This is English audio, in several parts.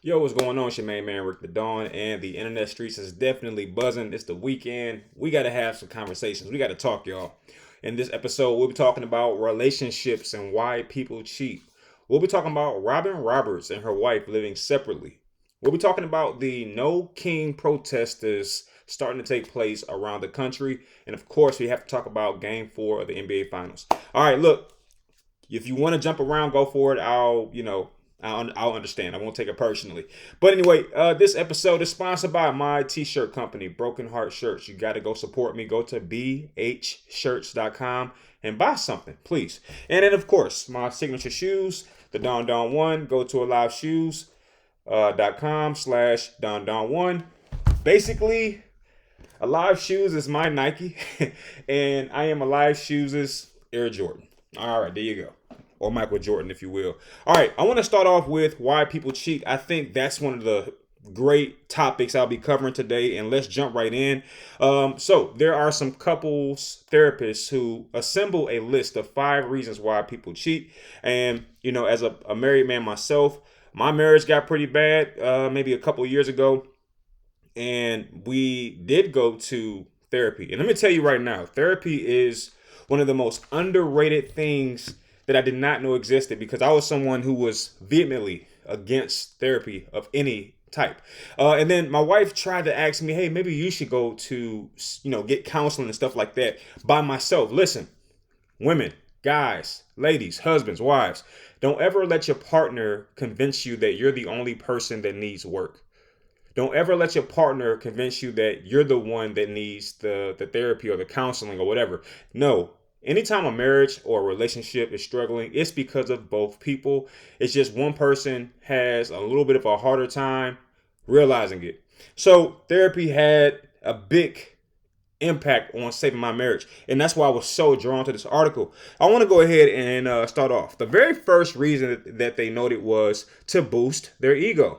Yo, what's going on? It's your main man, Rick the Dawn, and the internet streets is definitely buzzing. It's the weekend. We got to have some conversations. We got to talk, y'all. In this episode, we'll be talking about relationships and why people cheat. We'll be talking about Robin Roberts and her wife living separately. We'll be talking about the No King protesters starting to take place around the country. And of course, we have to talk about game 4 of the NBA Finals. All right, look, if you want to jump around, go for it. I'll understand. I won't take it personally. But anyway, this episode is sponsored by my t-shirt company, Broken Heart Shirts. You got to go support me. Go to bhshirts.com and buy something, please. And then, of course, my signature shoes, the Don Don 1. Go to aliveshoes.com/Don Don 1. Basically, Alive Shoes is my Nike, and I am Alive Shoes' Air Jordan. All right, there you go. Or Michael Jordan, if you will. All right, I want to start off with why people cheat. I think that's one of the great topics I'll be covering today, and let's jump right in. So there are some couples therapists who assemble a list of 5 reasons why people cheat. And, as a married man myself, my marriage got pretty bad maybe a couple years ago, and we did go to therapy. And let me tell you right now, therapy is one of the most underrated things that I did not know existed, because I was someone who was vehemently against therapy of any type. And then my wife tried to ask me, hey, maybe you should go to, get counseling and stuff like that by myself. Listen, women, guys, ladies, husbands, wives, don't ever let your partner convince you that you're the only person that needs work. Don't ever let your partner convince you that you're the one that needs the therapy or the counseling or whatever. No. Anytime a marriage or a relationship is struggling, it's because of both people. It's just one person has a little bit of a harder time realizing it. So therapy had a big impact on saving my marriage. And that's why I was so drawn to this article. I want to go ahead and start off. The very first reason that they noted was to boost their ego.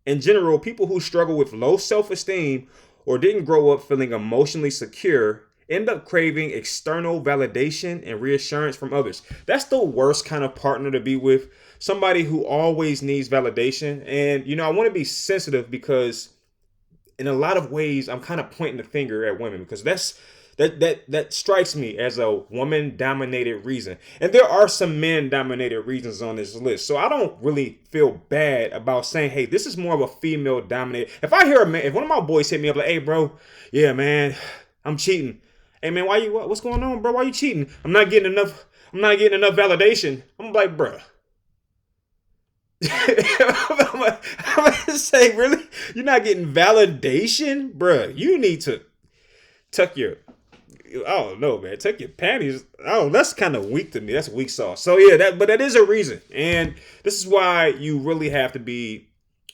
In general, people who struggle with low self-esteem or didn't grow up feeling emotionally secure end up craving external validation and reassurance from others. That's the worst kind of partner to be with. Somebody who always needs validation. And, I want to be sensitive, because in a lot of ways, I'm kind of pointing the finger at women, because that strikes me as a woman-dominated reason. And there are some men-dominated reasons on this list. So I don't really feel bad about saying, hey, this is more of a female-dominated. If I hear if one of my boys hit me up like, hey, bro, yeah, man, I'm cheating. Hey, man, what's going on, bro? Why you cheating? I'm not getting enough validation. I'm like, bro. I'm gonna say, really? You're not getting validation? Bro, you need to tuck your, I don't know, man. Tuck your panties. Oh, that's kind of weak to me. That's weak sauce. So yeah, but that is a reason. And this is why you really have to be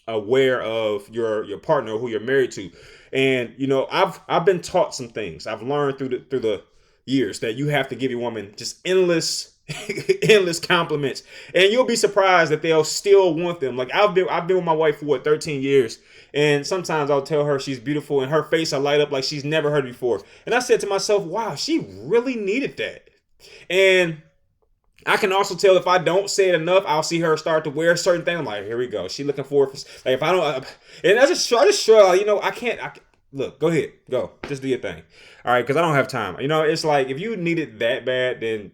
aware of your partner who you're married to. And I've been taught some things. I've learned through the years that you have to give your woman just endless compliments, and you'll be surprised that they'll still want them. Like I've been with my wife for 13 years, and sometimes I'll tell her she's beautiful, and her face will light up like she's never heard before. And I said to myself, wow, she really needed that. And I can also tell if I don't say it enough, I'll see her start to wear certain things. I'm like, here we go. She looking forward for, like, if I don't, and I just shrug, I can't, look, go ahead, go, just do your thing. All right. Cause I don't have time. It's like, if you need it that bad, then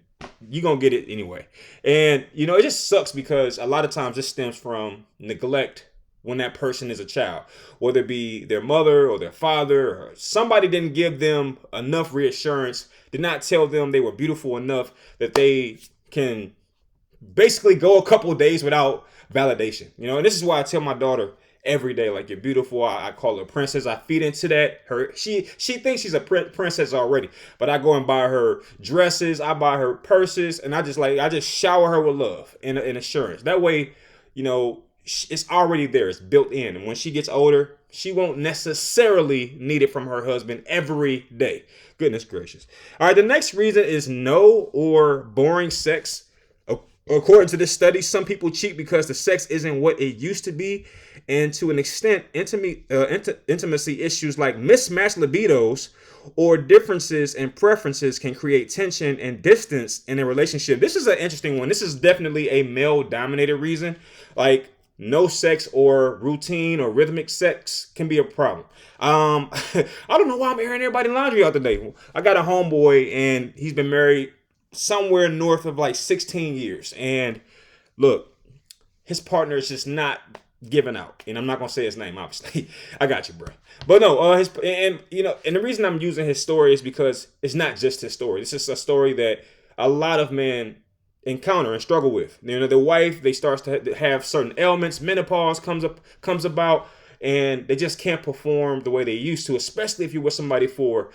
you're going to get it anyway. And, it just sucks, because a lot of times this stems from neglect when that person is a child, whether it be their mother or their father, or somebody didn't give them enough reassurance, did not tell them they were beautiful enough that they can basically go a couple of days without validation. And this is why I tell my daughter every day, like, you're beautiful. I call her princess. I feed into that. She thinks she's a princess already, but I go and buy her dresses. I buy her purses, and I just shower her with love and assurance. That way, it's already there. It's built in. And when she gets older, she won't necessarily need it from her husband every day. Goodness gracious. All right, the next reason is no or boring sex. According to this study, some people cheat because the sex isn't what it used to be. And to an extent, intimacy issues like mismatched libidos or differences in preferences can create tension and distance in a relationship. This is an interesting one. This is definitely a male-dominated reason. Like, no sex or routine or rhythmic sex can be a problem. I don't know why I'm airing everybody laundry out today. I got a homeboy and he's been married somewhere north of like 16 years. And look, his partner is just not giving out. And I'm not gonna say his name, obviously. I got you, bro. But no, and the reason I'm using his story is because it's not just his story. This is a story that a lot of men encounter and struggle with. The wife, they start to have certain ailments, menopause comes about, and they just can't perform the way they used to, especially if you're with somebody for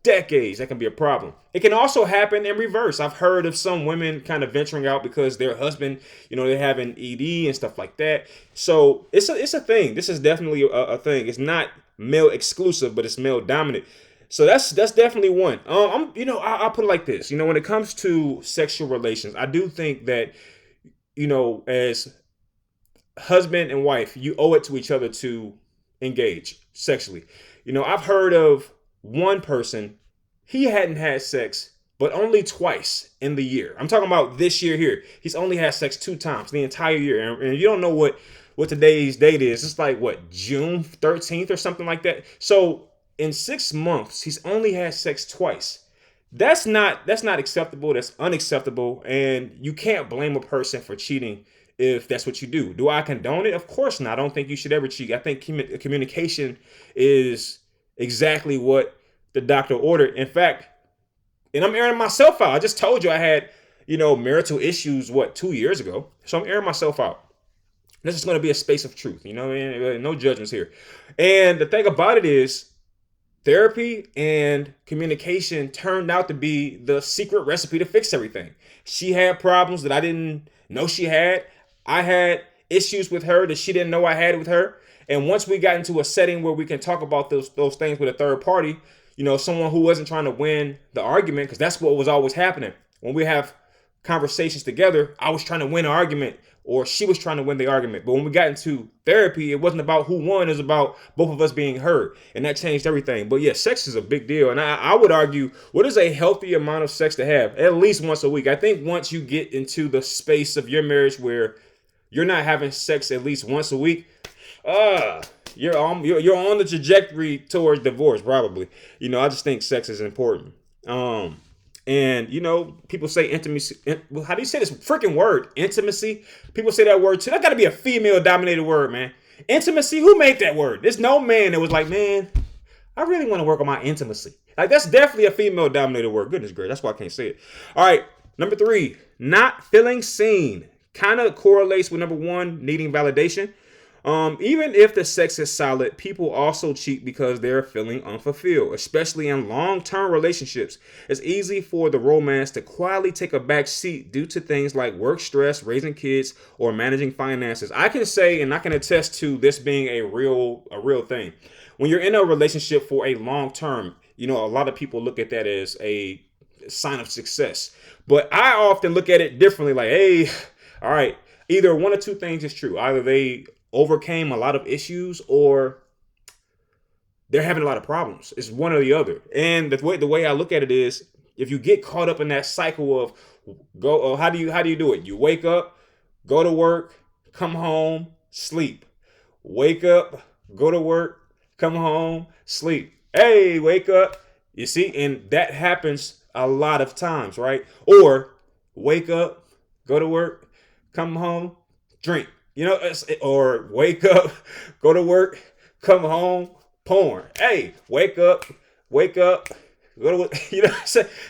decades. That can be a problem. It can also happen in reverse. I've heard of some women kind of venturing out because their husband, they're having ED and stuff like that. So it's a thing. This is definitely a thing. It's not male exclusive, but it's male dominant. So that's definitely one. I'll put it like this. When it comes to sexual relations, I do think that, as husband and wife, you owe it to each other to engage sexually. I've heard of one person, he hadn't had sex, but only twice in the year. I'm talking about this year here. He's only had sex 2 times the entire year. And you don't know what today's date is. It's like, June 13th or something like that. So in 6 months, he's only had sex twice. That's not acceptable. That's unacceptable. And you can't blame a person for cheating if that's what you do. Do I condone it? Of course not. I don't think you should ever cheat. I think communication is exactly what the doctor ordered. In fact, and I'm airing myself out. I just told you I had, marital issues, 2 years ago. So I'm airing myself out. This is going to be a space of truth. No judgments here. And the thing about it is, therapy and communication turned out to be the secret recipe to fix everything. She had problems that I didn't know she had. I had issues with her that she didn't know I had with her. And once we got into a setting where we can talk about those things with a third party, someone who wasn't trying to win the argument, because that's what was always happening. When we have conversations together, I was trying to win an argument, or she was trying to win the argument. But when we got into therapy, it wasn't about who won, it was about both of us being heard. And that changed everything. But yeah, sex is a big deal. And I would argue, what is a healthy amount of sex to have? At least once a week. I think once you get into the space of your marriage where you're not having sex at least once a week, you're on the trajectory towards divorce, probably. I just think sex is important. And people say intimacy. How do you say this freaking word? Intimacy. People say that word too. That got to be a female-dominated word, man. Intimacy. Who made that word? There's no man that was like, man, I really want to work on my intimacy. Like, that's definitely a female-dominated word. Goodness gracious, that's why I can't say it. All right, number 3, not feeling seen. Kind of correlates with number 1, needing validation. Even if the sex is solid, people also cheat because they're feeling unfulfilled, especially in long-term relationships. It's easy for the romance to quietly take a back seat due to things like work stress, raising kids, or managing finances. I can say, and I can attest to this being a real thing. When you're in a relationship for a long term, a lot of people look at that as a sign of success. But I often look at it differently, like, hey, all right, either one or two things is true. Either they overcame a lot of issues or they're having a lot of problems. It's one or the other. And the way I look at it is, if you get caught up in that cycle of how do you do it? You wake up, go to work, come home, sleep. Wake up, go to work, come home, sleep. Hey, wake up. You see, and that happens a lot of times, right? Or wake up, go to work, come home, drink. Or wake up, go to work, come home, porn. Hey, wake up, go to work.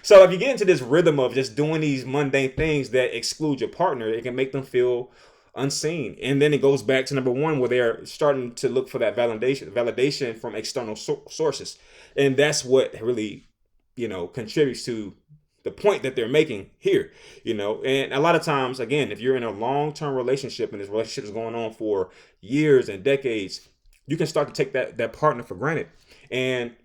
So if you get into this rhythm of just doing these mundane things that exclude your partner, it can make them feel unseen. And then it goes back to number 1, where they're starting to look for that validation from external sources. And that's what really, contributes to the point that they're making here, and a lot of times, again, if you're in a long-term relationship and this relationship is going on for years and decades, you can start to take that partner for granted, and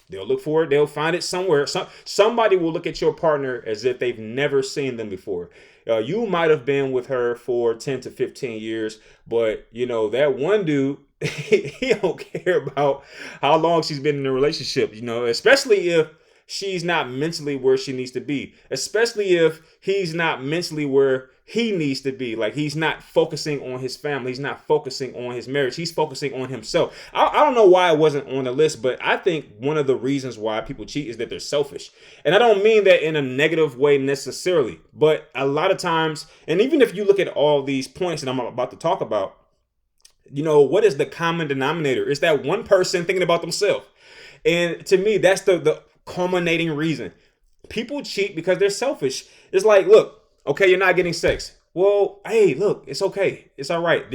they'll look for it. They'll find it somewhere. Somebody will look at your partner as if they've never seen them before. You might have been with her for 10 to 15 years, but that one dude, he don't care about how long she's been in a relationship, especially if she's not mentally where she needs to be, especially if he's not mentally where he needs to be. Like, he's not focusing on his family. He's not focusing on his marriage. He's focusing on himself. I don't know why it wasn't on the list, but I think one of the reasons why people cheat is that they're selfish. And I don't mean that in a negative way necessarily, but a lot of times, and even if you look at all these points that I'm about to talk about, what is the common denominator? It's that one person thinking about themselves. And to me, that's the culminating reason. People cheat because they're selfish. It's like, look, okay, you're not getting sex. Well, hey, look, it's okay. It's all right.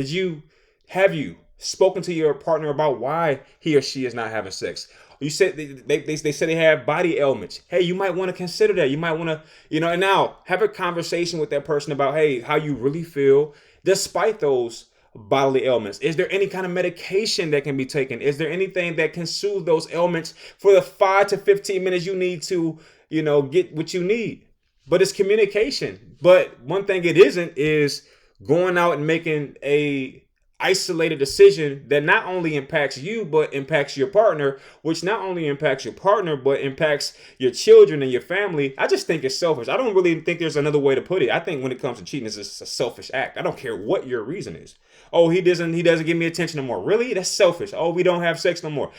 Have you spoken to your partner about why he or she is not having sex? You said they said they have body ailments. Hey, you might want to consider that. You might want to, and now have a conversation with that person about, hey, how you really feel despite those bodily ailments. Is there any kind of medication that can be taken? Is there anything that can soothe those ailments for the 5 to 15 minutes you need to, get what you need? But it's communication. But one thing it isn't is going out and making a isolated decision that not only impacts you, but impacts your partner, which not only impacts your partner, but impacts your children and your family. I just think it's selfish. I don't really think there's another way to put it. I think when it comes to cheating, it's just a selfish act. I don't care what your reason is. Oh, he doesn't give me attention no more. Really? That's selfish. Oh, we don't have sex no more.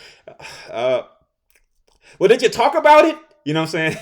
Well, did you talk about it? You know what I'm saying?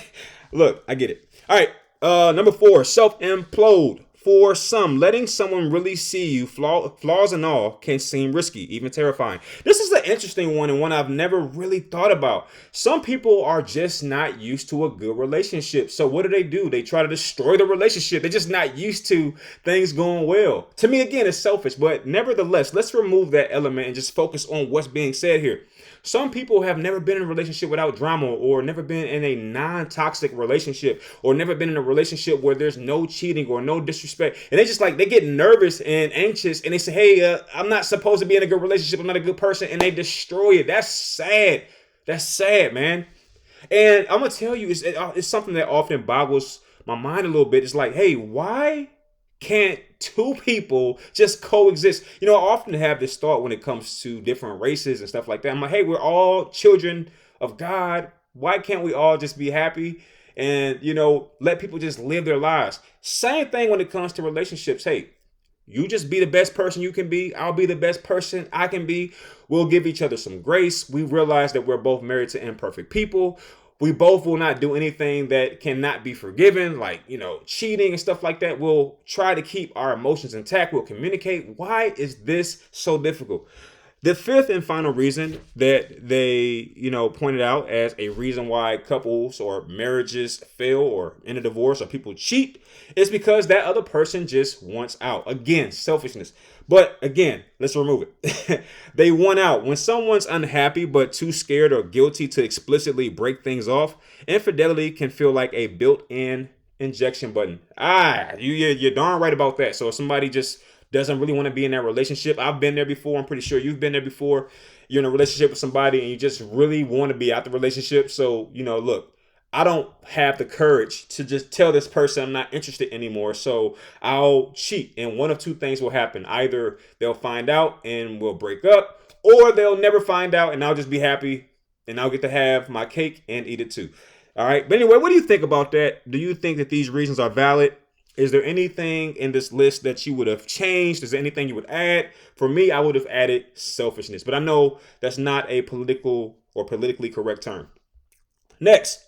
Look, I get it. All right. Number 4, self-implode. For some, letting someone really see you, flaws and all, can seem risky, even terrifying. This is an interesting one and one I've never really thought about. Some people are just not used to a good relationship. So what do? They try to destroy the relationship. They're just not used to things going well. To me, again, it's selfish, but nevertheless, let's remove that element and just focus on what's being said here. Some people have never been in a relationship without drama, or never been in a non-toxic relationship, or never been in a relationship where there's no cheating or no disrespect. And they get nervous and anxious, and they say, hey, I'm not supposed to be in a good relationship. I'm not a good person. And they destroy it. That's sad. That's sad, man. And I'm going to tell you, it's something that often boggles my mind a little bit. It's like, hey, why can't two people just coexist? I often have this thought when it comes to different races and stuff like that. I'm like, hey, we're all children of God. Why can't we all just be happy and, let people just live their lives? Same thing when it comes to relationships. Hey, you just be the best person you can be. I'll be the best person I can be. We'll give each other some grace. We realize that we're both married to imperfect people. We both will not do anything that cannot be forgiven, like, cheating and stuff like that. We'll try to keep our emotions intact. We'll communicate. Why is this so difficult? The 5th and final reason that they, pointed out as a reason why couples or marriages fail or end a divorce or people cheat is because that other person just wants out. Again, selfishness. But again, let's remove it. They want out. When someone's unhappy but too scared or guilty to explicitly break things off, infidelity can feel like a built-in injection button. You're darn right about that. So if somebody just doesn't really want to be in that relationship, I've been there before. I'm pretty sure you've been there before. You're in a relationship with somebody and you just really want to be out the relationship. So, look, I don't have the courage to just tell this person I'm not interested anymore. So I'll cheat. And one of two things will happen. Either they'll find out and we'll break up, or they'll never find out and I'll just be happy and I'll get to have my cake and eat it too. All right. But anyway, what do you think about that? Do you think that these reasons are valid? Is there anything in this list that you would have changed? Is there anything you would add? For me, I would have added selfishness, but I know that's not a political or politically correct term. Next.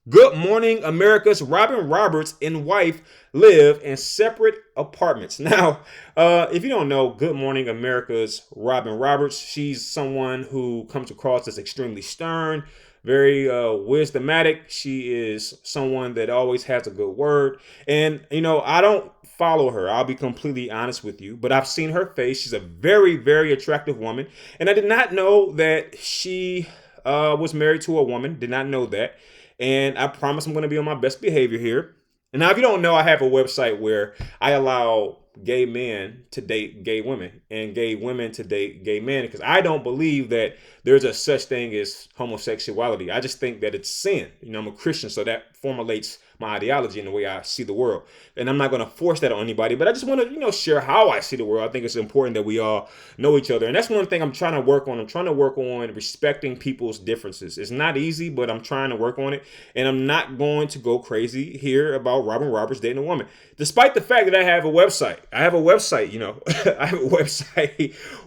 Good Morning America's Robin Roberts and wife live in separate apartments. Now, if you don't know Good Morning America's Robin Roberts, she's someone who comes across as extremely stern, very wisdomatic. She is someone that always has a good word. And, I don't follow her. I'll be completely honest with you, but I've seen her face. She's a very, very attractive woman. And I did not know that she was married to a woman. Did not know that. And I promise I'm going to be on my best behavior here. And now, if you don't know, I have a website where I allow gay men to date gay women and gay women to date gay men, because I don't believe that there's a such thing as homosexuality. I just think that it's sin. I'm a Christian, so that formulates my ideology and the way I see the world. And I'm not going to force that on anybody, but I just want to, share how I see the world. I think it's important that we all know each other. And that's one thing I'm trying to work on. I'm trying to work on respecting people's differences. It's not easy, but I'm trying to work on it. And I'm not going to go crazy here about Robin Roberts dating a woman, despite the fact that I have a website. I have a website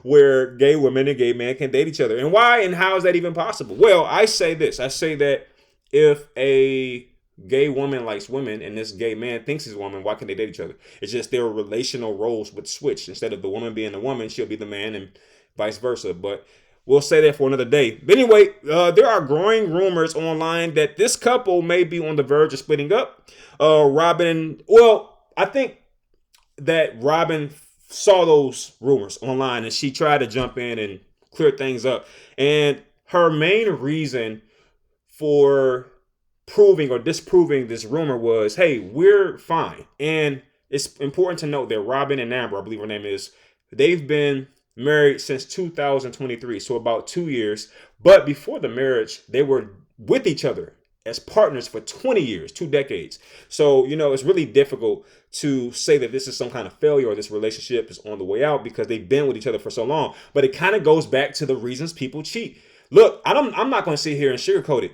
where gay women and gay men can date each other. And why and how is that even possible? Well, I say this. I say that if a gay woman likes women and this gay man thinks he's a woman, why can't they date each other? It's just their relational roles would switch. Instead of the woman being the woman, she'll be the man, and vice versa. But we'll say that for another day. But anyway, there are growing rumors online that this couple may be on the verge of splitting up. I think that Robin saw those rumors online and she tried to jump in and clear things up. And her main reason for proving or disproving this rumor was, hey, we're fine. And it's important to note that Robin and Amber, I believe her name is, they've been married since 2023, so about 2 years. But before the marriage, they were with each other as partners for 20 years, 2 decades. So, it's really difficult to say that this is some kind of failure or this relationship is on the way out because they've been with each other for so long. But it kind of goes back to the reasons people cheat. Look, I'm not going to sit here and sugarcoat it.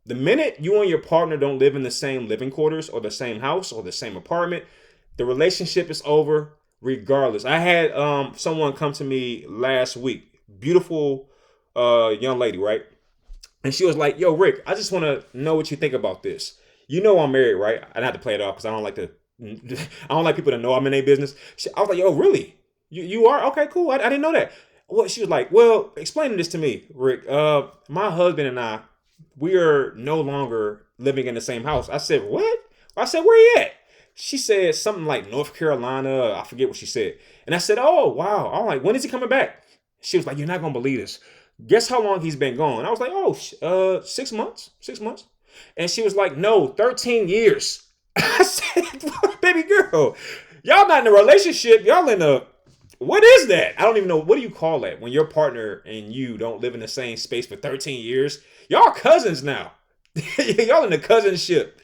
The minute you and your partner don't live in the same living quarters or the same house or the same apartment, the relationship is over regardless. I had someone come to me last week, beautiful young lady, right? And she was like, yo, Rick, I just want to know what you think about this. I'm married, right? I have to play it off because I don't like people to know I'm in their business. I was like, yo, really? You are? Okay, cool. I didn't know that. Well, she was like, well, explain this to me, Rick. My husband and we are no longer living in the same house. I said, what? I said, where you at? She said something like North Carolina. I forget what she said. And I said, oh, wow. All right. When is he coming back? She was like, you're not going to believe this. Guess how long he's been gone? I was like, 6 months. 6 months. And she was like, no, 13 years. I said, baby girl, y'all not in a relationship. Y'all in a, what is that? I don't even know. What do you call that when your partner and you don't live in the same space for 13 years? Y'all cousins now. Y'all in a cousinship.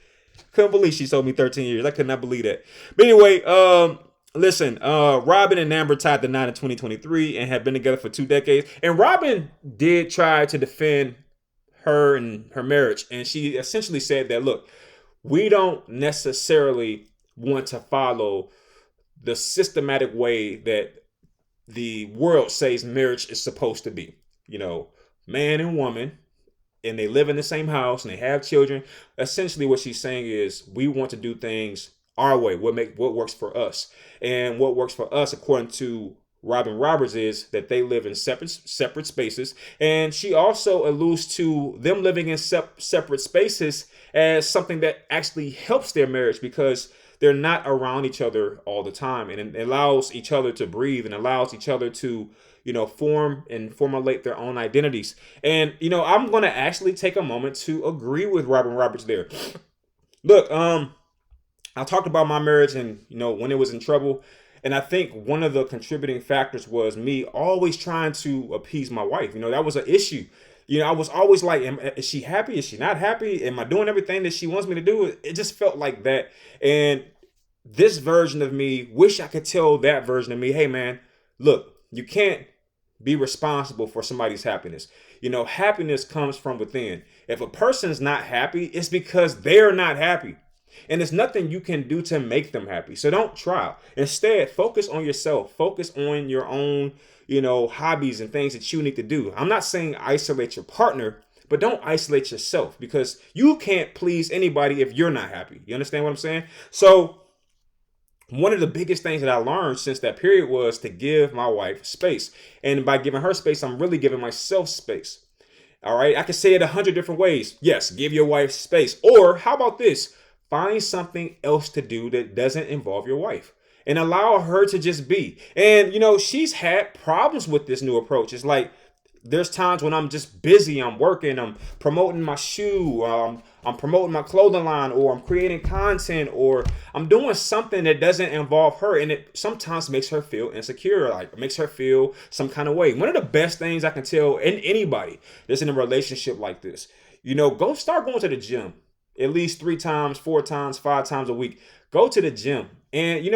Couldn't believe she told me 13 years. I could not believe that. But anyway, listen, Robin and Amber tied the knot in 2023 and have been together for 2 decades. And Robin did try to defend her and her marriage. And she essentially said that, look, we don't necessarily want to follow the systematic way that the world says marriage is supposed to be. Man and woman, and they live in the same house and they have children. Essentially what she's saying is we want to do things our way, what works for us. And what works for us, according to Robin Roberts, is that they live in separate spaces. And she also alludes to them living in separate spaces as something that actually helps their marriage because they're not around each other all the time. And it allows each other to breathe and allows each other to form and formulate their own identities. And, I'm going to actually take a moment to agree with Robin Roberts there. Look, I talked about my marriage and, when it was in trouble. And I think one of the contributing factors was me always trying to appease my wife. That was an issue. I was always like, is she happy? Is she not happy? Am I doing everything that she wants me to do? It just felt like that. And this version of me wish I could tell that version of me, hey, man, look, you can't be responsible for somebody's happiness. Happiness comes from within. If a person's not happy, it's because they're not happy. And there's nothing you can do to make them happy. So don't try. Instead, focus on yourself. Focus on your own, hobbies and things that you need to do. I'm not saying isolate your partner, but don't isolate yourself because you can't please anybody if you're not happy. You understand what I'm saying? So one of the biggest things that I learned since that period was to give my wife space. And by giving her space, I'm really giving myself space. All right. I can say it 100 different ways. Yes. Give your wife space. Or how about this? Find something else to do that doesn't involve your wife and allow her to just be. And, she's had problems with this new approach. It's like There's times when I'm just busy, I'm working, I'm promoting my shoe, I'm promoting my clothing line, or I'm creating content, or I'm doing something that doesn't involve her, and it sometimes makes her feel insecure, like it makes her feel some kind of way. One of the best things I can tell anybody that's in a relationship like this, go start going to the gym at least 3 times, 4 times, 5 times a week. Go to the gym. And,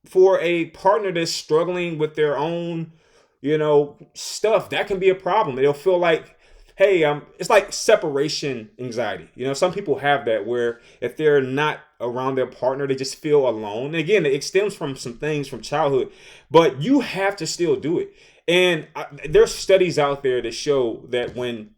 for a partner that's struggling with their own, stuff, that can be a problem. They'll feel like, hey, it's like separation anxiety. Some people have that where if they're not around their partner, they just feel alone. And again, it stems from some things from childhood, but you have to still do it. And there's studies out there that show that when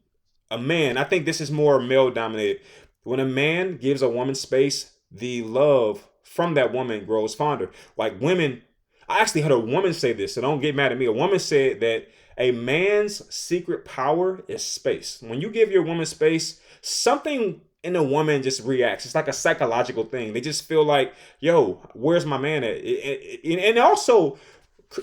a man, I think this is more male dominated, when a man gives a woman space, the love from that woman grows fonder. Like women, I actually heard a woman say this, so don't get mad at me. A woman said that a man's secret power is space. When you give your woman space, something in a woman just reacts. It's like a psychological thing. They just feel like, yo, where's my man at? And also,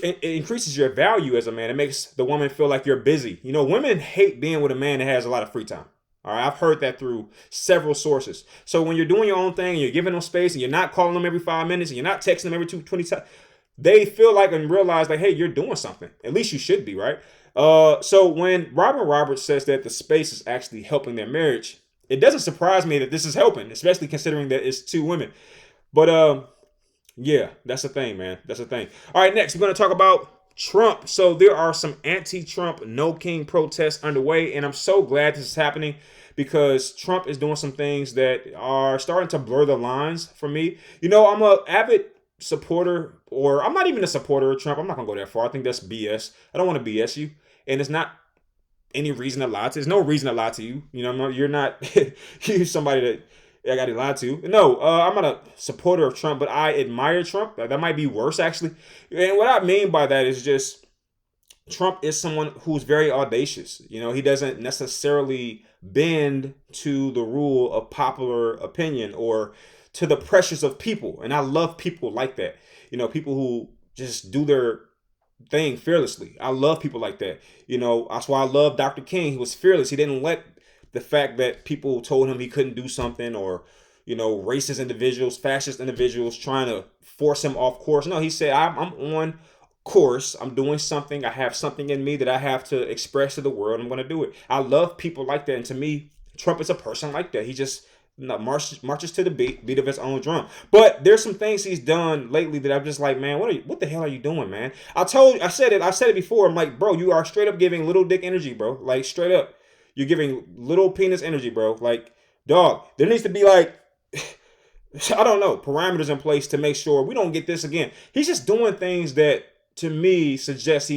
it increases your value as a man. It makes the woman feel like you're busy. Women hate being with a man that has a lot of free time. All right, I've heard that through several sources. So when you're doing your own thing, and you're giving them space, and you're not calling them every 5 minutes, and you're not texting them every 20 times, they feel like and realize like, hey, you're doing something. At least you should be, right? So when Robin Roberts says that the space is actually helping their marriage, it doesn't surprise me that this is helping, especially considering that it's 2 women. But yeah, that's the thing, man. That's the thing. All right, next we're going to talk about Trump. So there are some anti-Trump No King protests underway, and I'm so glad this is happening because Trump is doing some things that are starting to blur the lines for me. I'm an avid supporter, or I'm not even a supporter of Trump. I'm not going to go that far. I think that's BS. I don't want to BS you, and it's not any reason to lie to. There's no reason to lie to you. You're not you're somebody that I got to lie to. No, I'm not a supporter of Trump, but I admire Trump. That might be worse, actually. And what I mean by that is just Trump is someone who's very audacious. He doesn't necessarily bend to the rule of popular opinion or to the pressures of people. And I love people like that. People who just do their thing fearlessly. I love people like that. That's why I love Dr. King. He was fearless. He didn't let the fact that people told him he couldn't do something, or racist individuals, fascist individuals trying to force him off course. No, he said, I'm on course. I'm doing something. I have something in me that I have to express to the world. I'm going to do it. I love people like that. And to me, Trump is a person like that. He just marches to the beat of his own drum. But there's some things he's done lately that I'm just like, man, what the hell are you doing, man? I said it before. I'm like, bro, you are straight up giving little dick energy, bro. Like straight up. You're giving little penis energy, bro. Like, dog, there needs to be like, I don't know, parameters in place to make sure we don't get this again. He's just doing things that, to me, suggest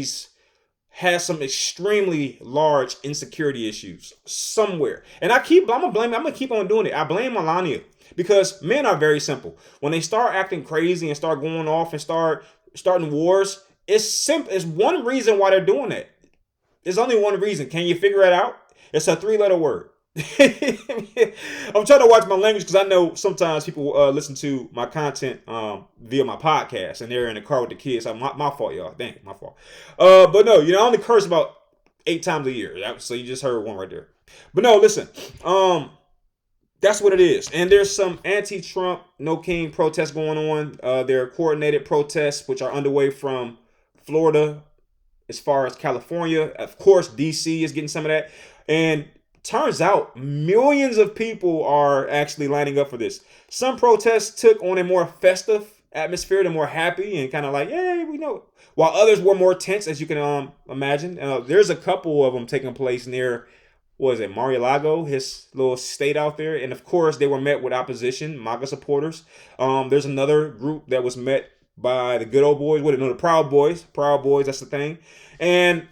has some extremely large insecurity issues somewhere. And I'm gonna keep on doing it. I blame Melania because men are very simple. When they start acting crazy and start going off and starting wars, it's one reason why they're doing that. There's only one reason. Can you figure it out? It's a 3-letter word. I'm trying to watch my language because I know sometimes people listen to my content via my podcast and they're in the car with the kids. So my fault, y'all. Dang, my fault. But no, I only curse about 8 times a year. So you just heard one right there. But no, listen. That's what it is. And there's some anti-Trump No King protests going on. There are coordinated protests which are underway from Florida as far as California. Of course, DC is getting some of that. And turns out millions of people are actually lining up for this. Some protests took on a more festive atmosphere, they're more happy and kind of like, yeah, we know it. While others were more tense, as you can imagine. There's a couple of them taking place near, Mar-a-Lago, his little state out there. And of course, they were met with opposition, MAGA supporters. There's another group that was met by the good old boys. The Proud Boys. Proud Boys, that's the thing. And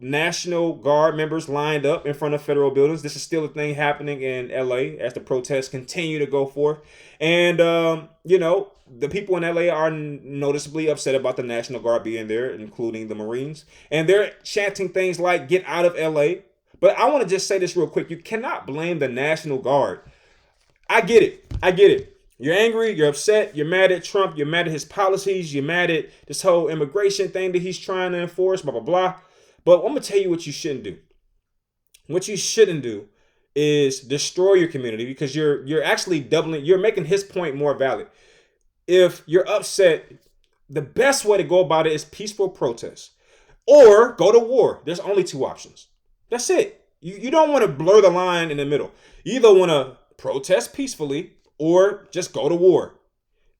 National Guard members lined up in front of federal buildings. This is still a thing happening in LA as the protests continue to go forth. And, the people in LA are noticeably upset about the National Guard being there, including the Marines. And they're chanting things like, get out of LA. But I want to just say this real quick. You cannot blame the National Guard. I get it. You're angry, you're upset, you're mad at Trump, you're mad at his policies, you're mad at this whole immigration thing that he's trying to enforce, blah, blah, blah. But I'm gonna tell you what you shouldn't do. What you shouldn't do is destroy your community, because you're actually you're making his point more valid. If you're upset, the best way to go about it is peaceful protest or go to war. There's only two options. That's it. You don't want to blur the line in the middle. You either want to protest peacefully or just go to war.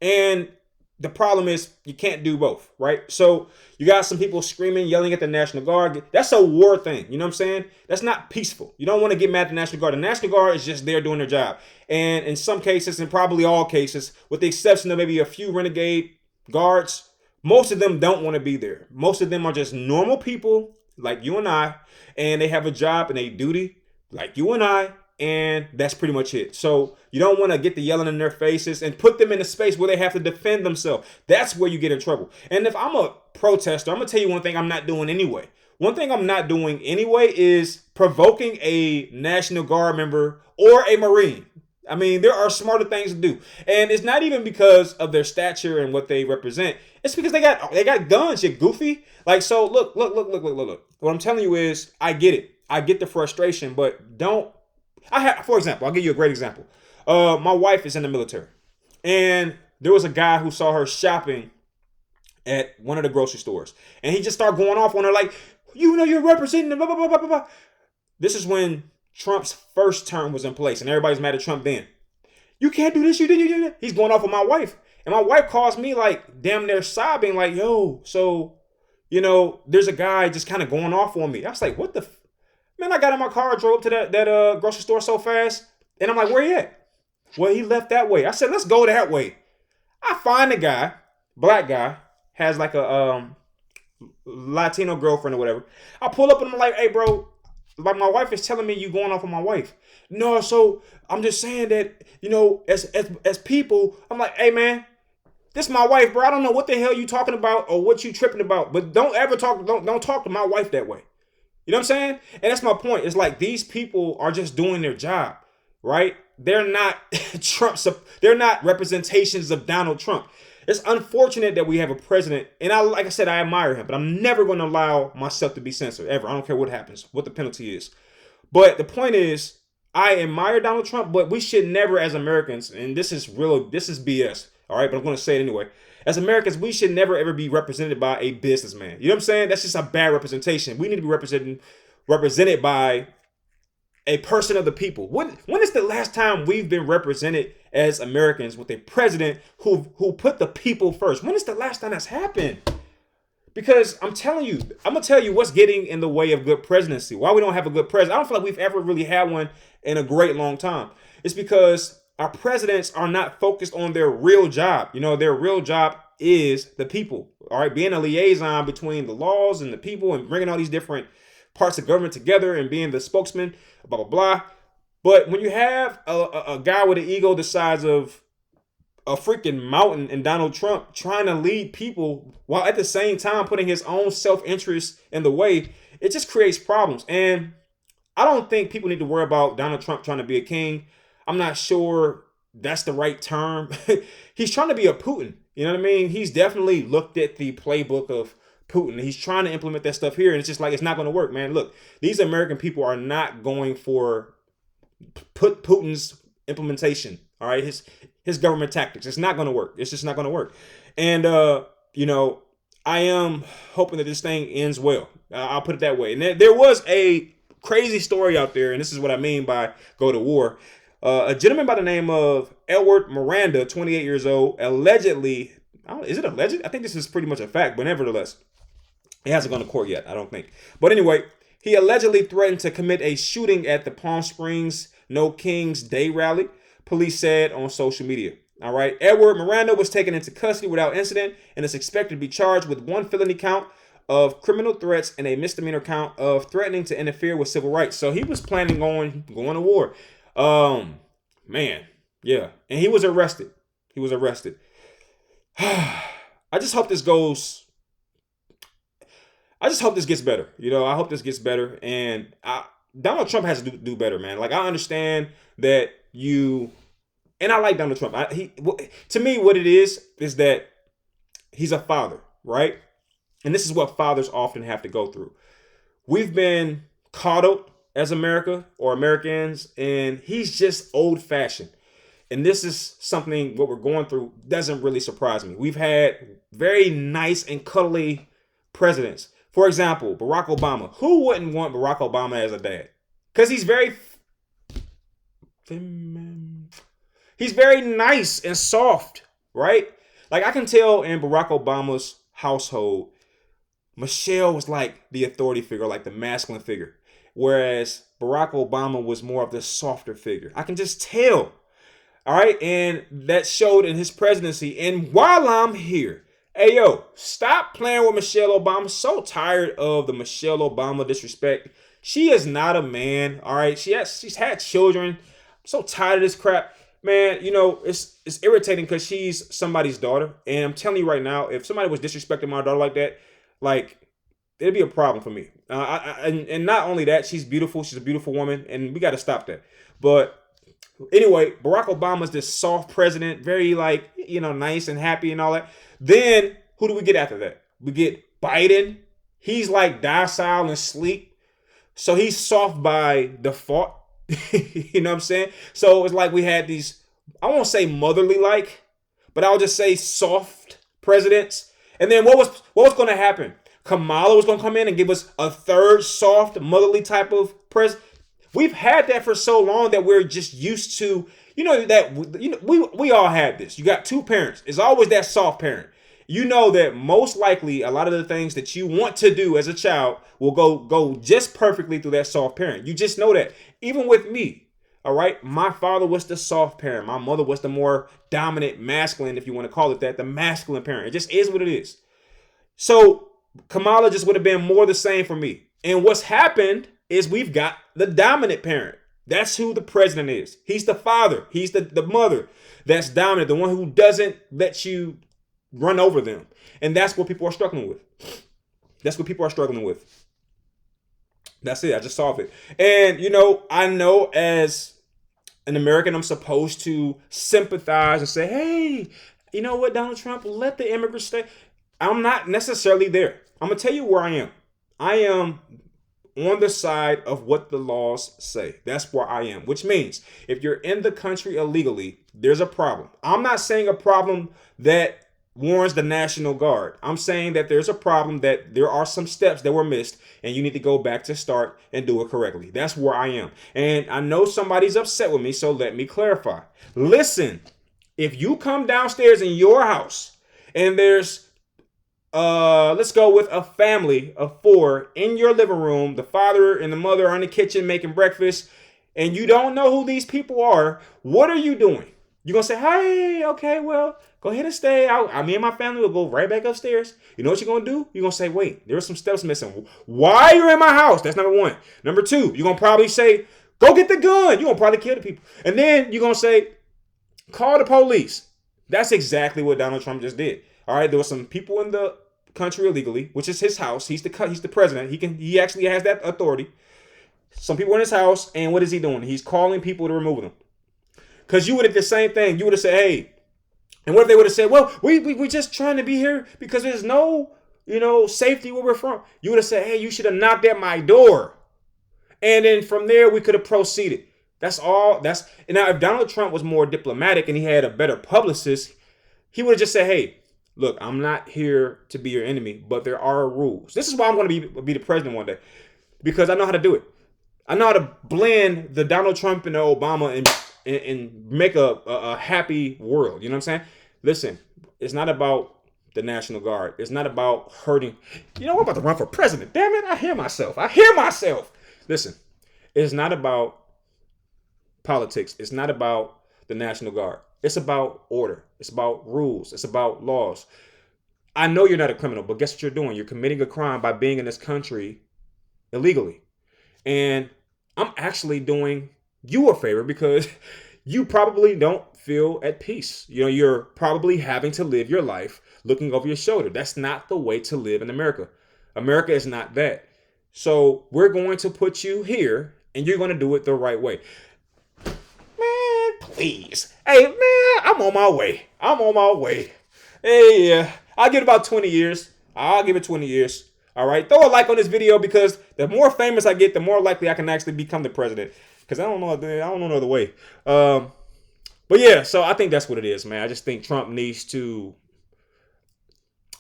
And the problem is you can't do both, right? So you got some people screaming, yelling at the National Guard. That's a war thing. You know what I'm saying? That's not peaceful. You don't want to get mad at the National Guard. The National Guard is just there doing their job. And in some cases, and probably all cases, with the exception of maybe a few renegade guards, most of them don't want to be there. Most of them are just normal people like you and I, and they have a job and a duty like you and I, and that's pretty much it. So you don't want to get the yelling in their faces and put them in a space where they have to defend themselves. That's where you get in trouble. And if I'm a protester, I'm going to tell you one thing I'm not doing anyway. One thing I'm not doing anyway is provoking a National Guard member or a Marine. I mean, there are smarter things to do. And it's not even because of their stature and what they represent. It's because they got guns, you goofy. Like, so look. What I'm telling you is, I get it. I get the frustration, but don't. For example, I'll give you a great example. My wife is in the military, and there was a guy who saw her shopping at one of the grocery stores, and he just started going off on her like, you know, you're representing blah, blah, blah, blah, blah. This is when Trump's first term was in place, and everybody's mad at Trump then. You can't do this, you did. He's going off on my wife, and my wife calls me like damn near sobbing, like, yo, so, you know, there's a guy just kind of going off on me. I was like, what the man, I got in my car, drove up to that grocery store so fast, and I'm like, where he at? Well, he left that way. I said, let's go that way. I find a guy, black guy, has like a Latino girlfriend or whatever. I pull up and I'm like, hey, bro, like my wife is telling me you going off on my wife. No, so I'm just saying that, you know, as people, I'm like, hey, man, this is my wife, bro. I don't know what the hell you talking about or what you tripping about, but don't ever talk to my wife that way. You know what I'm saying? And that's my point. It's like these people are just doing their job, right? They're not they're not representations of Donald Trump. It's unfortunate that we have a president, and like I said, I admire him, but I'm never going to allow myself to be censored, ever. I don't care what happens, what the penalty is. But the point is, I admire Donald Trump, but we should never, as Americans, and this is BS, all right, but I'm going to say it anyway. As Americans, we should never, ever be represented by a businessman. You know what I'm saying? That's just a bad representation. We need to be represented by a person of the people. When is the last time we've been represented as Americans with a president who put the people first? When is the last time that's happened? Because I'm going to tell you what's getting in the way of good presidency. Why we don't have a good president. I don't feel like we've ever really had one in a great long time. It's because our presidents are not focused on their real job. You know, their real job is the people. All right, being a liaison between the laws and the people and bringing all these different parts of government together and being the spokesman, blah, blah, blah. But when you have a guy with an ego the size of a freaking mountain and Donald Trump trying to lead people while at the same time putting his own self-interest in the way, it just creates problems. And I don't think people need to worry about Donald Trump trying to be a king. I'm not sure that's the right term. He's trying to be a Putin. You know what I mean? He's definitely looked at the playbook of Putin. He's trying to implement that stuff here, and it's just like, it's not going to work, man. Look, these American people are not going for Putin's implementation. All right, his government tactics. It's not going to work. It's just not going to work. And you know, I am hoping that this thing ends well. I'll put it that way. And there was a crazy story out there, and this is what I mean by go to war. A gentleman by the name of Edward Miranda, 28 years old, allegedly, is it alleged? I think this is pretty much a fact, but nevertheless, it hasn't gone to court yet, I don't think. But anyway, he allegedly threatened to commit a shooting at the Palm Springs No Kings Day rally, police said on social media. All right, Edward Miranda was taken into custody without incident and is expected to be charged with one felony count of criminal threats and a misdemeanor count of threatening to interfere with civil rights. So he was planning on going to war. Man, yeah. And he was arrested. I just hope this gets better. You know, I hope this gets better. And Donald Trump has to do better, man. Like, I understand that and I like Donald Trump. To me, what it is that he's a father, right? And this is what fathers often have to go through. We've been coddled as America or Americans, and he's just old fashioned. And this is something what we're going through doesn't really surprise me. We've had very nice and cuddly presidents. For example, Barack Obama. Who wouldn't want Barack Obama as a dad? Because he's very nice and soft, right? Like I can tell in Barack Obama's household, Michelle was like the authority figure, like the masculine figure, whereas Barack Obama was more of the softer figure. I can just tell. All right, and that showed in his presidency. And while I'm here, hey yo, stop playing with Michelle Obama. I'm so tired of the Michelle Obama disrespect. She is not a man. All right, she's had children. I'm so tired of this crap, man. You know, it's irritating because she's somebody's daughter, and I'm telling you right now, if somebody was disrespecting my daughter like that, like it'd be a problem for me. And not only that, she's beautiful. She's a beautiful woman, and we got to stop that. But anyway, Barack Obama's this soft president, very like, nice and happy and all that. Then who do we get after that? We get Biden. He's like docile and sleek. So he's soft by default. You know what I'm saying? So it's like we had these, I won't say motherly like, but I'll just say soft presidents. And then what was going to happen? Kamala was going to come in and give us a third soft motherly type of president. We've had that for so long that we're just used to, we all had this. You got two parents. It's always that soft parent. You know that most likely a lot of the things that you want to do as a child will go just perfectly through that soft parent. You just know that. Even with me, all right, my father was the soft parent. My mother was the more dominant masculine, if you want to call it that, the masculine parent. It just is what it is. So Kamala just would have been more the same for me. And what's happened is we've got the dominant parent. That's who the president is. He's the father. He's the mother that's dominant, the one who doesn't let you run over them. And that's what people are struggling with. That's what people are struggling with. That's it. I just solved it. And, I know as an American, I'm supposed to sympathize and say, hey, you know what, Donald Trump, let the immigrants stay. I'm not necessarily there. I'm going to tell you where I am. I am on the side of what the laws say. That's where I am, which means if you're in the country illegally, there's a problem. I'm not saying a problem that warrants the National Guard. I'm saying that there's a problem, that there are some steps that were missed and you need to go back to start and do it correctly. That's where I am. And I know somebody's upset with me, so let me clarify. Listen, if you come downstairs in your house and there's let's go with a family of 4 in your living room. The father and the mother are in the kitchen making breakfast, and you don't know who these people are. What are you doing? You're going to say, hey, okay, well, go ahead and stay. Me and my family will go right back upstairs. You know what you're going to do? You're going to say, wait, there's some steps missing. Why are you in my house? That's number 1. Number 2, you're going to probably say, go get the gun. You're going to probably kill the people. And then you're going to say, call the police. That's exactly what Donald Trump just did. All right, there were some people in the country illegally, which is his house. He's the president. He actually has that authority. Some people in his house, and what is he doing? He's calling people to remove them. Because you would have did the same thing. You would have said, hey, and what if they would have said, well, we're just trying to be here because there's no, safety where we're from. You would have said, hey, you should have knocked at my door. And then from there, we could have proceeded. That's all. And now if Donald Trump was more diplomatic and he had a better publicist, he would have just said, hey, look, I'm not here to be your enemy, but there are rules. This is why I'm going to be the president one day, because I know how to do it. I know how to blend the Donald Trump and the Obama and make a happy world. You know what I'm saying? Listen, it's not about the National Guard. It's not about hurting. I'm about to run for president. Damn it, I hear myself. Listen, it's not about politics. It's not about the National Guard. It's about order. It's about rules. It's about laws. I know you're not a criminal, but guess what you're doing? You're committing a crime by being in this country illegally. And I'm actually doing you a favor because you probably don't feel at peace. You're probably having to live your life looking over your shoulder. That's not the way to live in America. America is not that. So we're going to put you here and you're going to do it the right way. Please. Hey, man, I'm on my way. Hey, I'll give it about 20 years. I'll give it 20 years. All right, throw a like on this video because the more famous I get, the more likely I can actually become the president. Because I don't know no other way. But yeah, so I think that's what it is, man. I just think Trump needs to,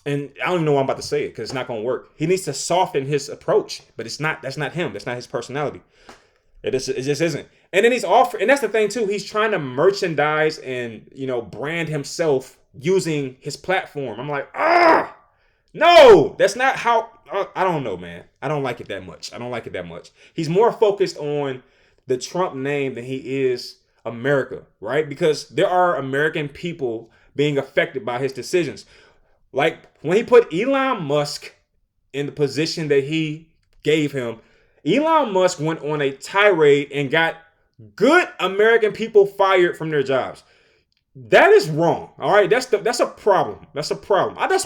and I don't even know why I'm about to say it because it's not going to work. He needs to soften his approach, but it's not. That's not him. That's not his personality. It just isn't. And then he's offering, and that's the thing too. He's trying to merchandise and brand himself using his platform. I'm like, no, that's not how. I don't know, man. I don't like it that much. He's more focused on the Trump name than he is America, right? Because there are American people being affected by his decisions. Like when he put Elon Musk in the position that he gave him, Elon Musk went on a tirade and got good American people fired from their jobs. That is wrong. All right. That's a problem. That's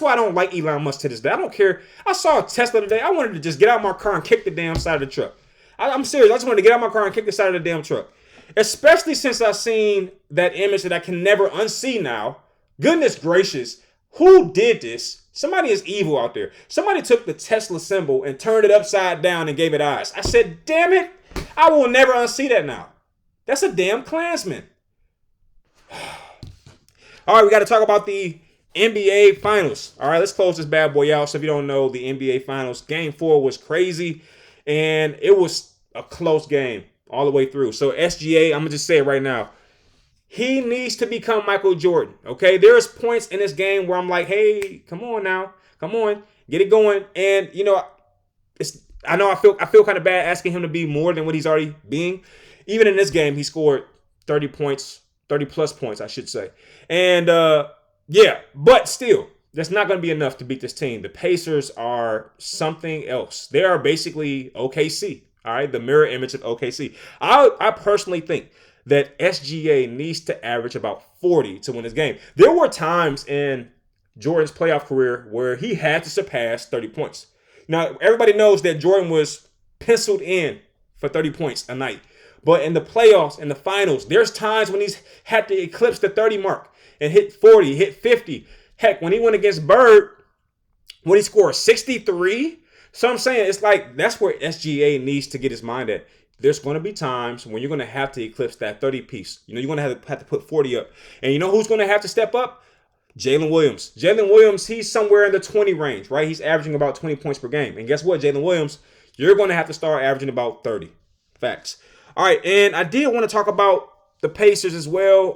why I don't like Elon Musk to this day. I don't care. I saw a Tesla today. I wanted to just get out of my car and kick the damn side of the truck. I'm serious. I just wanted to get out of my car and kick the side of the damn truck. Especially since I've seen that image that I can never unsee now. Goodness gracious. Who did this? Somebody is evil out there. Somebody took the Tesla symbol and turned it upside down and gave it eyes. I said, damn it. I will never unsee that now. That's a damn Klansman. All right, we got to talk about the NBA Finals. All right, let's close this bad boy out. So if you don't know, the NBA Finals, Game 4 was crazy, and it was a close game all the way through. So SGA, I'm going to just say it right now. He needs to become Michael Jordan, okay? There's points in this game where I'm like, hey, come on now. Come on, get it going. And, I feel kind of bad asking him to be more than what he's already being. Even in this game, he scored 30 plus points, I should say. And but still, that's not going to be enough to beat this team. The Pacers are something else. They are basically OKC, all right? The mirror image of OKC. I personally think that SGA needs to average about 40 to win this game. There were times in Jordan's playoff career where he had to surpass 30 points. Now, everybody knows that Jordan was penciled in for 30 points a night. But in the playoffs, in the finals, there's times when he's had to eclipse the 30 mark and hit 40, hit 50. Heck, when he went against Bird, when he scored 63. So I'm saying it's like that's where SGA needs to get his mind at. There's going to be times when you're going to have to eclipse that 30 piece. You're going to have to put 40 up. And you know who's going to have to step up? Jalen Williams. Jalen Williams, he's somewhere in the 20 range, right? He's averaging about 20 points per game. And guess what, Jalen Williams? You're going to have to start averaging about 30. Facts. All right, and I did want to talk about the Pacers as well.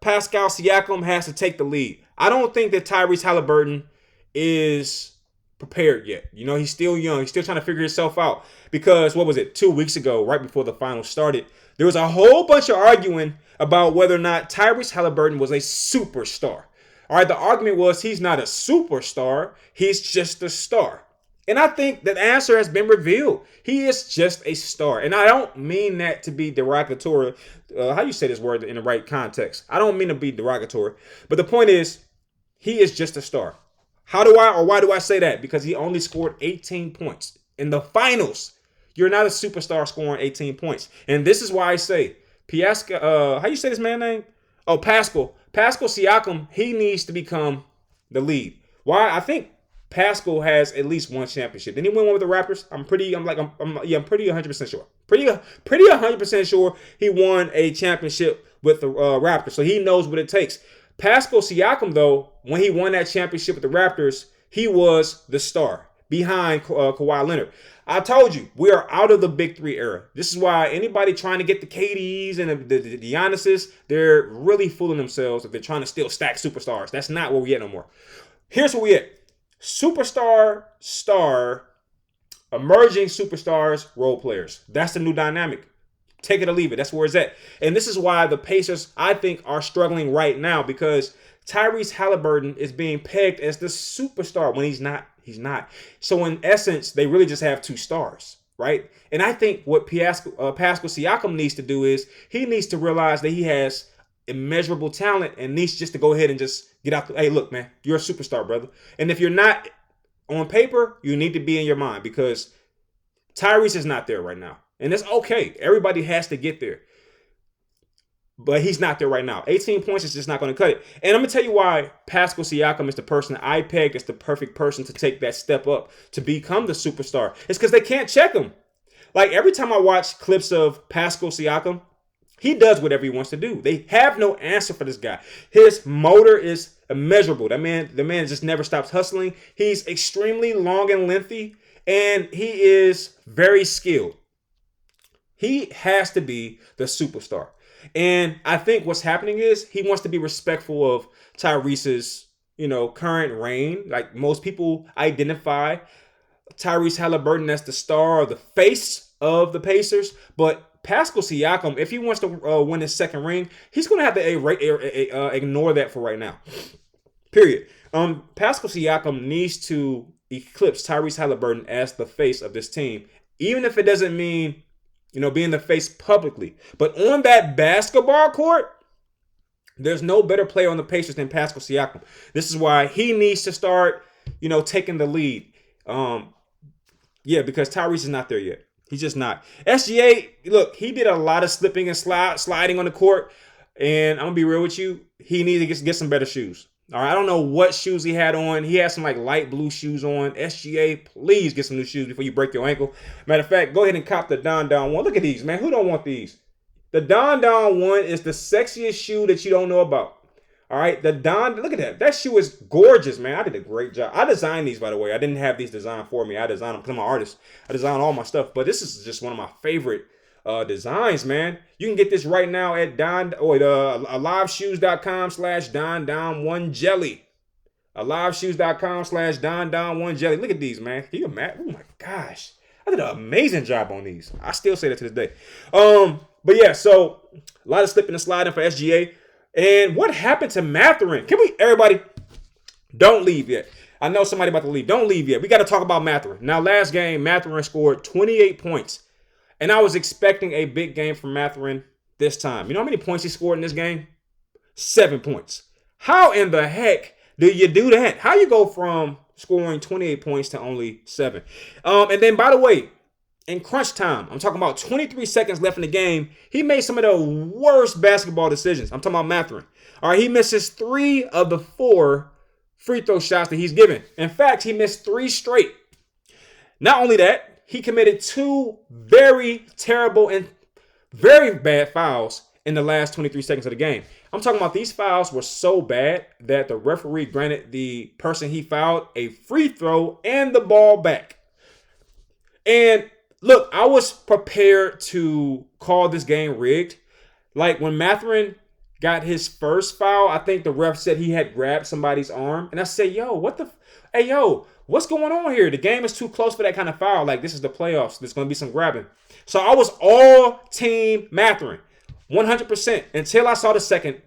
Pascal Siakam has to take the lead. I don't think that Tyrese Halliburton is prepared yet. He's still young. He's still trying to figure himself out. Because, 2 weeks ago, right before the finals started, there was a whole bunch of arguing about whether or not Tyrese Halliburton was a superstar. All right, the argument was he's not a superstar. He's just a star. And I think the answer has been revealed. He is just a star. And I don't mean that to be derogatory. How you say this word in the right context? I don't mean to be derogatory. But the point is, he is just a star. Why do I say that? Because he only scored 18 points in the finals. You're not a superstar scoring 18 points. And this is why I say, how you say this man's name? Oh, Pascal Siakam, he needs to become the lead. Why? I think Pascal has at least one championship. Didn't he win one with the Raptors? I'm pretty 100% sure. Pretty 100% sure he won a championship with the Raptors. So he knows what it takes. Pascal Siakam, though, when he won that championship with the Raptors, he was the star behind Kawhi Leonard. I told you, we are out of the big three era. This is why anybody trying to get the KDs and the Giannis's, they're really fooling themselves if they're trying to still stack superstars. That's not where we at no more. Here's where we at. Superstar, star, emerging superstars, role players. That's the new dynamic. Take it or leave it. That's where it's at. And this is why the Pacers, I think, are struggling right now because Tyrese Halliburton is being pegged as the superstar when he's not. He's not. So in essence, they really just have two stars, right? And I think what Pascal Siakam needs to do is he needs to realize that he has immeasurable talent and needs just to go ahead and just get out. Hey, look, man, you're a superstar, brother. And if you're not on paper, you need to be in your mind because Tyrese is not there right now. And it's okay. Everybody has to get there. but he's not there right now. 18 points is just not going to cut it. And I'm going to tell you why Pascal Siakam is the person I peg as the perfect person to take that step up to become the superstar. It's because they can't check him. Like, every time I watch clips of Pascal Siakam, he does whatever he wants to do. They have no answer for this guy. His motor is immeasurable. The man just never stops hustling. He's extremely long and lengthy, and he is very skilled. He has to be the superstar. And I think what's happening is he wants to be respectful of Tyrese's, current reign. Like, most people identify Tyrese Halliburton as the star or the face of the Pacers, but Pascal Siakam, if he wants to win his second ring, he's going to have to ignore that for right now. Period. Pascal Siakam needs to eclipse Tyrese Halliburton as the face of this team, even if it doesn't mean, being the face publicly. But on that basketball court, there's no better player on the Pacers than Pascal Siakam. This is why he needs to start, taking the lead. Because Tyrese is not there yet. He's just not. SGA, look, he did a lot of slipping and sliding on the court. And I'm going to be real with you. He needs to get some better shoes. All right, I don't know what shoes he had on. He had some light blue shoes on. SGA, please get some new shoes before you break your ankle. Matter of fact, go ahead and cop the Don 1. Look at these, man. Who don't want these? The Don 1 is the sexiest shoe that you don't know about. All right, the Don, look at that. That shoe is gorgeous, man. I did a great job. I designed these, by the way. I didn't have these designed for me. I designed them because I'm an artist. I designed all my stuff. But this is just one of my favorite designs, man. You can get this right now at aliveshoes.com/DonDown1Jelly. aliveshoes.com/DonDown1Jelly. Look at these, man. Can you imagine? Oh my gosh. I did an amazing job on these. I still say that to this day. But yeah, so a lot of slipping and sliding for SGA. And what happened to Mathurin? Everybody, don't leave yet. I know somebody about to leave. Don't leave yet. We got to talk about Mathurin. Now, last game, Mathurin scored 28 points. And I was expecting a big game from Mathurin this time. You know how many points he scored in this game? 7 points. How in the heck do you do that? How you go from scoring 28 points to only 7? And then, by the way, in crunch time, I'm talking about 23 seconds left in the game, he made some of the worst basketball decisions. I'm talking about Mathurin. All right, he misses 3 of the 4 free throw shots that he's given. In fact, he missed 3 straight. Not only that, he committed 2 very terrible and very bad fouls in the last 23 seconds of the game. I'm talking about these fouls were so bad that the referee granted the person he fouled a free throw and the ball back. And look, I was prepared to call this game rigged. Like, when Mathurin got his first foul, I think the ref said he had grabbed somebody's arm. And I said, what's going on here? The game is too close for that kind of foul. Like, this is the playoffs. There's going to be some grabbing. So I was all team Mathurin, 100%, until I saw the second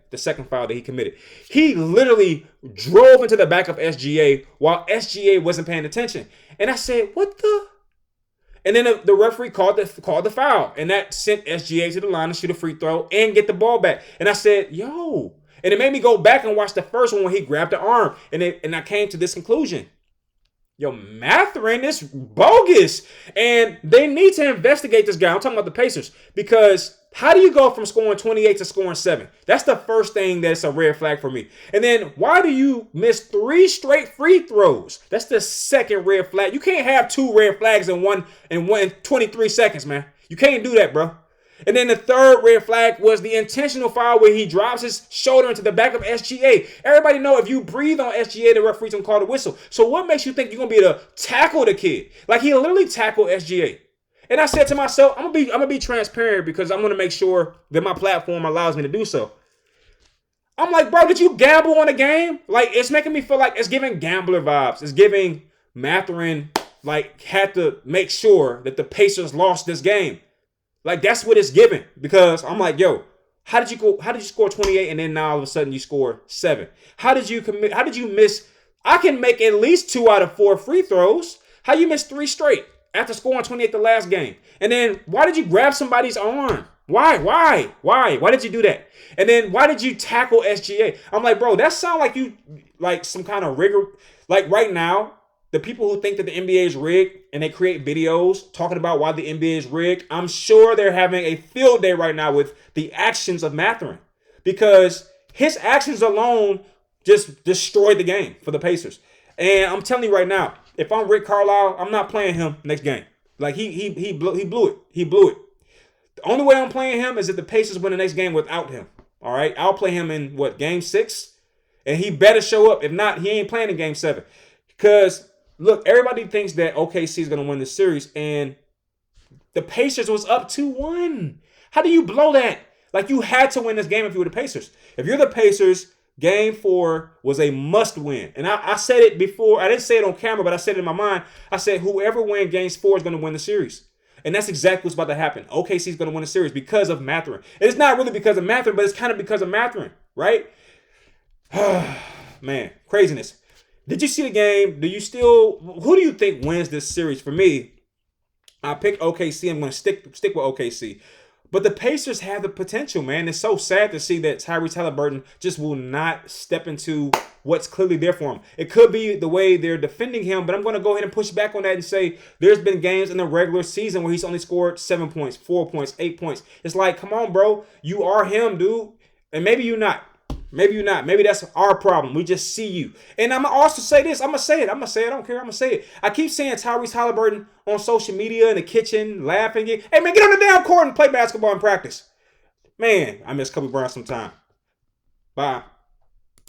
foul that he committed. He literally drove into the back of SGA while SGA wasn't paying attention. And I said, what the? And then the referee called the foul. And that sent SGA to the line to shoot a free throw and get the ball back. And I said, And it made me go back and watch the first one when he grabbed the arm. And I came to this conclusion. Mathurin is bogus. And they need to investigate this guy. I'm talking about the Pacers. Because how do you go from scoring 28 to scoring 7? That's the first thing that's a red flag for me. And then why do you miss 3 straight free throws? That's the second red flag. You can't have 2 red flags in 23 seconds, man. You can't do that, bro. And then the third red flag was the intentional foul where he drops his shoulder into the back of SGA. Everybody know if you breathe on SGA, the referee's gonna call the whistle. So what makes you think you're gonna be able to tackle the kid? Like, he literally tackled SGA. And I said to myself, I'm gonna be transparent because I'm gonna make sure that my platform allows me to do so. I'm like, bro, did you gamble on a game? Like, it's making me feel like it's giving gambler vibes. It's giving Mathurin had to make sure that the Pacers lost this game. Like, that's what it's giving. Because I'm like, how did you score 28 and then now all of a sudden you score 7? How did you miss? I can make at least 2 out of 4 free throws. How you miss 3 straight after scoring 28 the last game? And then why did you grab somebody's arm? Why did you do that? And then why did you tackle SGA? I'm like, bro, that sound like you, like some kind of rigor. Like, right now, the people who think that the NBA is rigged and they create videos talking about why the NBA is rigged, I'm sure they're having a field day right now with the actions of Mathurin, because his actions alone just destroyed the game for the Pacers. And I'm telling you right now, if I'm Rick Carlisle, I'm not playing him next game. Like he blew it. He blew it. The only way I'm playing him is if the Pacers win the next game without him. All right, I'll play him in game 6, and he better show up. If not, he ain't playing in game 7. Because look, everybody thinks that OKC is going to win this series, and the Pacers was up 2-1. How do you blow that? Like, you had to win this game if you were the Pacers. If you're the Pacers, game 4 was a must win. And I said it before. I didn't say it on camera, but I said it in my mind. I said whoever wins games 4 is going to win the series. And that's exactly what's about to happen. OKC is going to win the series because of Mathurin. It's not really because of Mathurin, but it's kind of because of Mathurin, right? Man, craziness. Did you see the game? Who do you think wins this series? For me, I picked OKC. I'm going to stick with OKC. But the Pacers have the potential, man. It's so sad to see that Tyrese Halliburton just will not step into what's clearly there for him. It could be the way they're defending him, but I'm going to go ahead and push back on that and say there's been games in the regular season where he's only scored 7 points, 4 points, 8 points. It's like, come on, bro. You are him, dude. And maybe you're not. Maybe you're not. Maybe that's our problem. We just see you. And I'm going to also say this. I'm going to say it. I don't care. I'm going to say it. I keep seeing Tyrese Halliburton on social media in the kitchen laughing. Hey, man, get on the damn court and play basketball in practice. Man, I miss Kobe Bryant sometime. Bye.